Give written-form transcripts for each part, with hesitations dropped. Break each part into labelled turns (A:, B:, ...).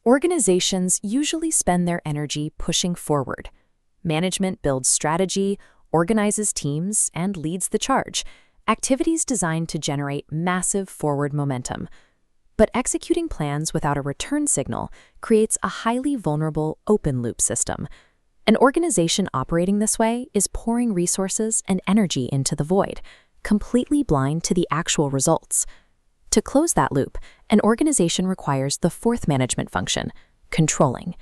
A: Organizations usually spend their energy pushing forward. Management builds strategy, organizes teams, and leads the charge, activities designed to generate massive forward momentum. But executing plans without a return signal creates a highly vulnerable open-loop system. An organization operating this way is pouring resources and energy into the void, completely blind to the actual results. To close that loop, an organization requires the fourth management function, controlling.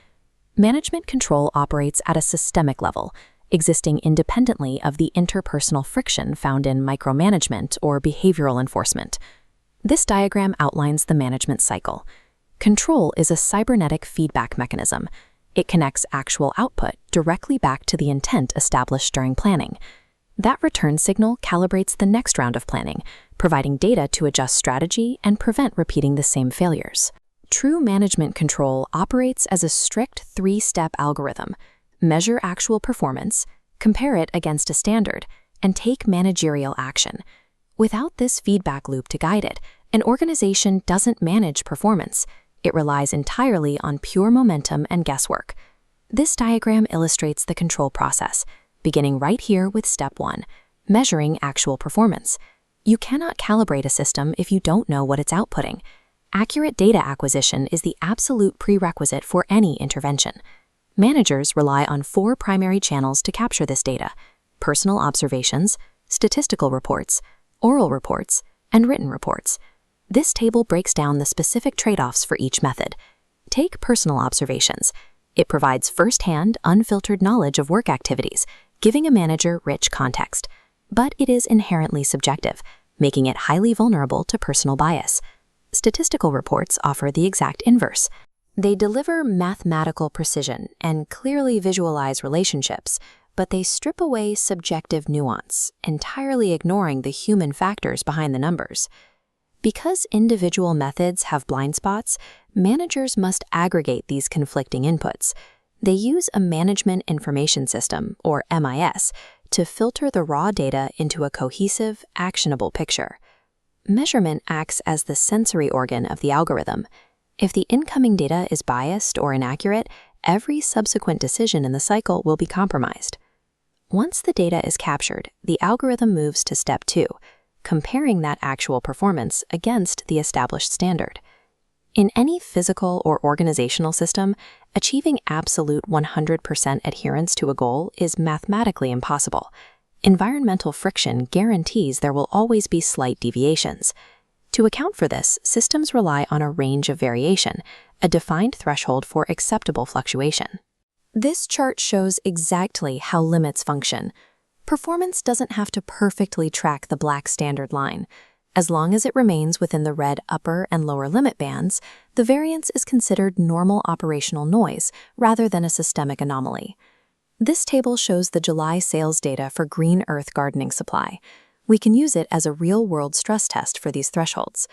A: Management control operates at a systemic level, existing independently of the interpersonal friction found in micromanagement or behavioral enforcement. This diagram outlines the management cycle. Control is a cybernetic feedback mechanism. It connects actual output directly back to the intent established during planning. That return signal calibrates the next round of planning, providing data to adjust strategy and prevent repeating the same failures. True management control operates as a strict three-step algorithm. Measure actual performance, compare it against a standard, and take managerial action. Without this feedback loop to guide it, an organization doesn't manage performance. It relies entirely on pure momentum and guesswork. This diagram illustrates the control process, beginning right here with step 1, measuring actual performance. You cannot calibrate a system if you don't know what it's outputting. Accurate data acquisition is the absolute prerequisite for any intervention. Managers rely on 4 primary channels to capture this data: personal observations, statistical reports, oral reports, and written reports. This table breaks down the specific trade-offs for each method. Take personal observations. It provides first-hand, unfiltered knowledge of work activities, giving a manager rich context. But it is inherently subjective, making it highly vulnerable to personal bias. Statistical reports offer the exact inverse. They deliver mathematical precision and clearly visualize relationships, but they strip away subjective nuance, entirely ignoring the human factors behind the numbers. Because individual methods have blind spots, managers must aggregate these conflicting inputs. They use a management information system, or MIS, to filter the raw data into a cohesive, actionable picture. Measurement acts as the sensory organ of the algorithm. If the incoming data is biased or inaccurate, every subsequent decision in the cycle will be compromised. Once the data is captured, the algorithm moves to step 2, comparing that actual performance against the established standard. In any physical or organizational system, achieving absolute 100% adherence to a goal is mathematically impossible. Environmental friction guarantees there will always be slight deviations. To account for this, systems rely on a range of variation, a defined threshold for acceptable fluctuation. This chart shows exactly how limits function. Performance doesn't have to perfectly track the black standard line. As long as it remains within the red upper and lower limit bands, the variance is considered normal operational noise rather than a systemic anomaly. This table shows the July sales data for Green Earth gardening supply. We can use it as a real-world stress test for these thresholds.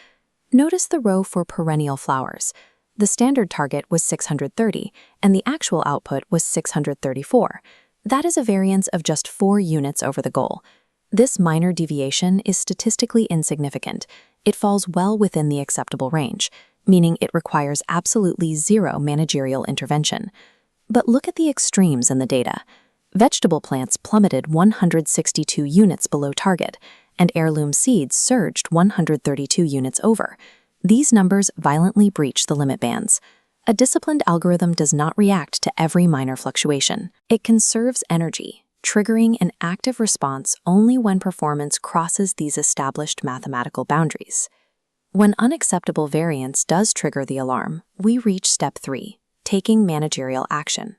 A: Notice the row for perennial flowers. The standard target was 630, and the actual output was 634. That is a variance of just 4 units over the goal. This minor deviation is statistically insignificant. It falls well within the acceptable range, meaning it requires absolutely zero managerial intervention. But look at the extremes in the data. Vegetable plants plummeted 162 units below target, and heirloom seeds surged 132 units over. These numbers violently breach the limit bands. A disciplined algorithm does not react to every minor fluctuation. It conserves energy, triggering an active response only when performance crosses these established mathematical boundaries. When unacceptable variance does trigger the alarm, we reach step 3, taking managerial action.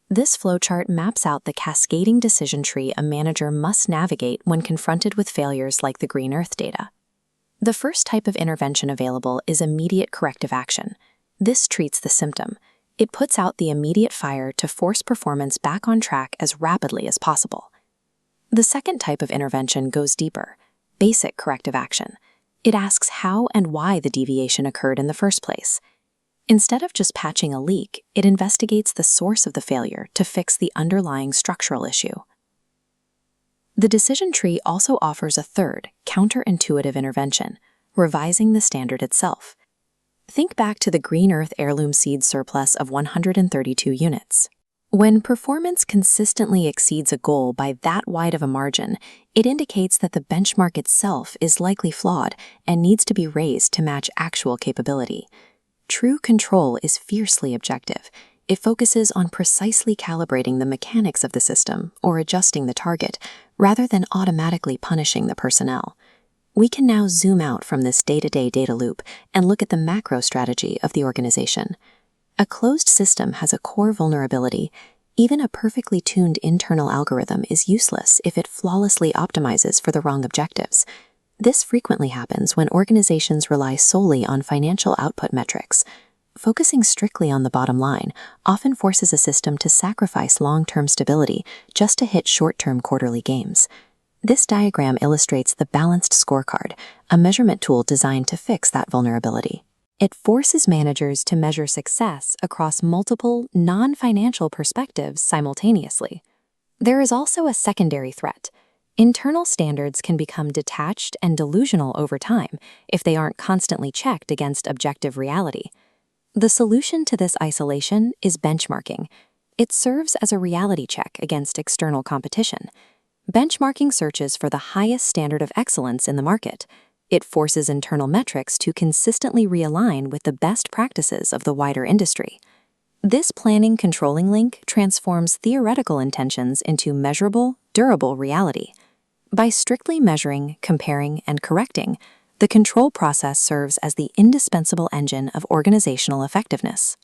A: This flowchart maps out the cascading decision tree a manager must navigate when confronted with failures like the Green Earth data. The first type of intervention available is immediate corrective action. This treats the symptom. It puts out the immediate fire to force performance back on track as rapidly as possible. The second type of intervention goes deeper, basic corrective action. It asks how and why the deviation occurred in the first place. Instead of just patching a leak, it investigates the source of the failure to fix the underlying structural issue. The decision tree also offers a third, counterintuitive intervention, revising the standard itself. Think back to the Green Earth heirloom seed surplus of 132 units. When performance consistently exceeds a goal by that wide of a margin, it indicates that the benchmark itself is likely flawed and needs to be raised to match actual capability. True control is fiercely objective. It focuses on precisely calibrating the mechanics of the system or adjusting the target, rather than automatically punishing the personnel. We can now zoom out from this day-to-day data loop and look at the macro strategy of the organization. A closed system has a core vulnerability. Even a perfectly tuned internal algorithm is useless if it flawlessly optimizes for the wrong objectives. This frequently happens when organizations rely solely on financial output metrics. Focusing strictly on the bottom line often forces a system to sacrifice long-term stability just to hit short-term quarterly gains. This diagram illustrates the Balanced Scorecard, a measurement tool designed to fix that vulnerability. It forces managers to measure success across multiple, non-financial perspectives simultaneously. There is also a secondary threat. Internal standards can become detached and delusional over time if they aren't constantly checked against objective reality. The solution to this isolation is benchmarking. It serves as a reality check against external competition. Benchmarking searches for the highest standard of excellence in the market. It forces internal metrics to consistently realign with the best practices of the wider industry. This planning-controlling link transforms theoretical intentions into measurable, durable reality. By strictly measuring, comparing, and correcting, the control process serves as the indispensable engine of organizational effectiveness.